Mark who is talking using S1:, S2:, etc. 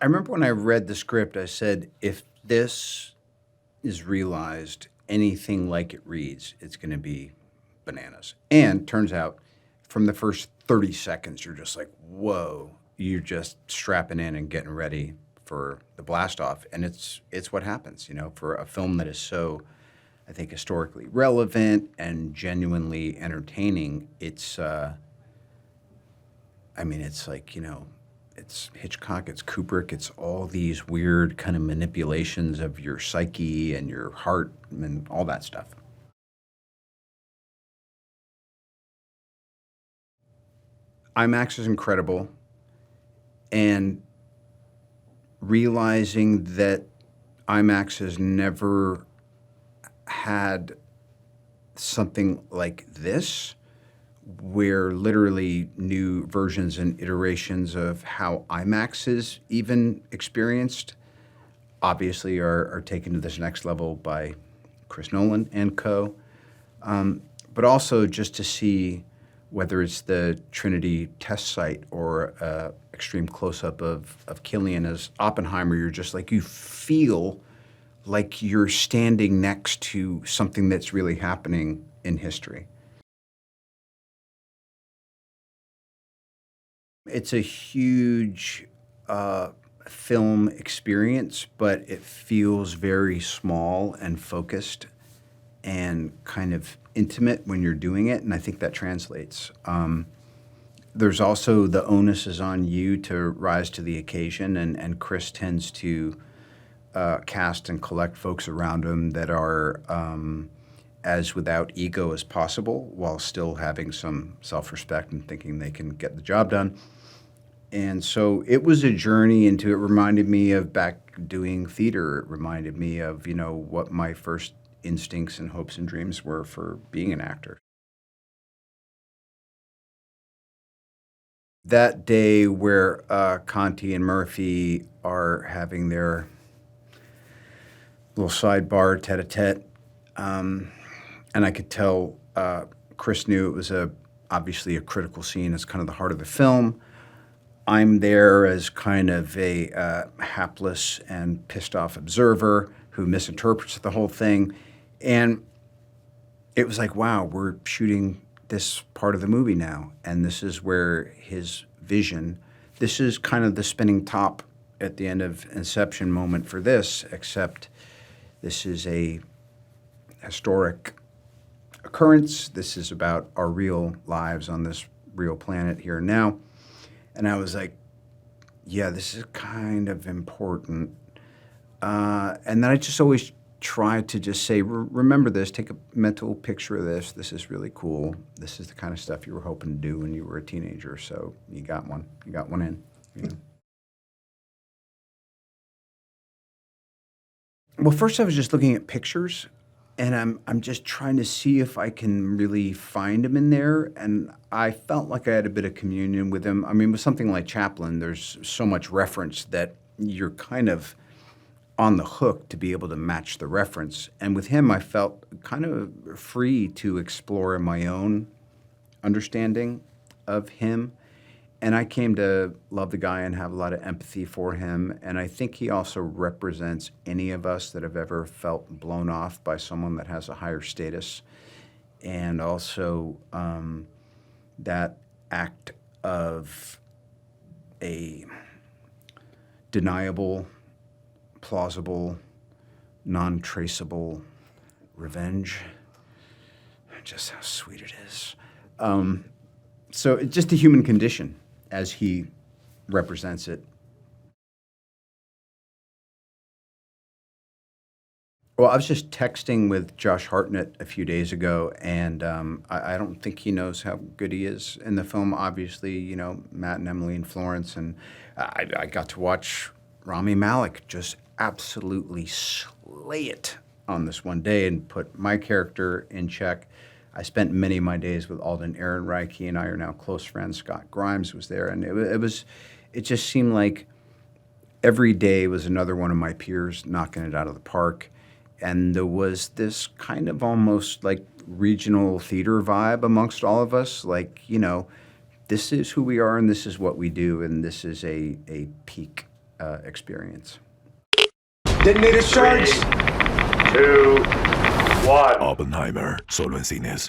S1: I remember when I read the script, I said, if this is realized anything like it reads, it's going to be bananas. And turns out from the first 30 seconds, you're just like, whoa, you're just strapping in and getting ready for the blast off. And it's what happens, for a film that is so, I think, historically relevant and genuinely entertaining. It's like, it's Hitchcock, it's Kubrick, it's all these weird kind of manipulations of your psyche and your heart and all that stuff. IMAX is incredible, and realizing that IMAX has never had something like this, where literally new versions and iterations of how IMAX is even experienced, obviously are taken to this next level by Chris Nolan and co. But also just to see whether it's the Trinity test site or extreme close-up of Killian as Oppenheimer, you're just like, you feel like you're standing next to something that's really happening in history. It's a huge film experience, but it feels very small and focused and kind of intimate when you're doing it, and I think that translates. There's also the onus is on you to rise to the occasion, and Chris tends to cast and collect folks around him that are as without ego as possible while still having some self-respect and thinking they can get the job done. And so it was a journey into, it reminded me of back doing theater. It reminded me of, what my first instincts and hopes and dreams were for being an actor. That day where Conti and Murphy are having their little sidebar tete-a-tete, and I could tell Chris knew it was obviously a critical scene. It's kind of the heart of the film. I'm there as kind of a hapless and pissed off observer who misinterprets the whole thing. And it was like, wow, we're shooting this part of the movie now. And this is where his vision, this is kind of the spinning top at the end of Inception moment for this, except this is a historic occurrence. This is about our real lives on this real planet here and now. And I was like, yeah, this is kind of important. And then I just always try to just say, remember this, take a mental picture of this. This is really cool. This is the kind of stuff you were hoping to do when you were a teenager. So you got one. You got one in. Well, first I was just looking at pictures, and I'm just trying to see if I can really find him in there. And I felt like I had a bit of communion with him. I mean, with something like Chaplin, there's so much reference that you're kind of on the hook to be able to match the reference. And with him, I felt kind of free to explore my own understanding of him. And I came to love the guy and have a lot of empathy for him. And I think he also represents any of us that have ever felt blown off by someone that has a higher status. And also that act of a deniable, plausible, non-traceable revenge. Just how sweet it is. So it's just the human condition as he represents it. Well, I was just texting with Josh Hartnett a few days ago, and I don't think he knows how good he is in the film. Obviously, Matt and Emily and Florence, and I got to watch Rami Malek just absolutely slay it on this one day and put my character in check. I spent many of my days with Alden Ehrenreich. He and I are now close friends. Scott Grimes was there, and it just seemed like every day was another one of my peers knocking it out of the park. And there was this kind of almost like regional theater vibe amongst all of us. Like, this is who we are and this is what we do, and this is a peak experience.
S2: Detonator charge.
S3: 3, 2, 1.
S4: Oppenheimer, solo en cines.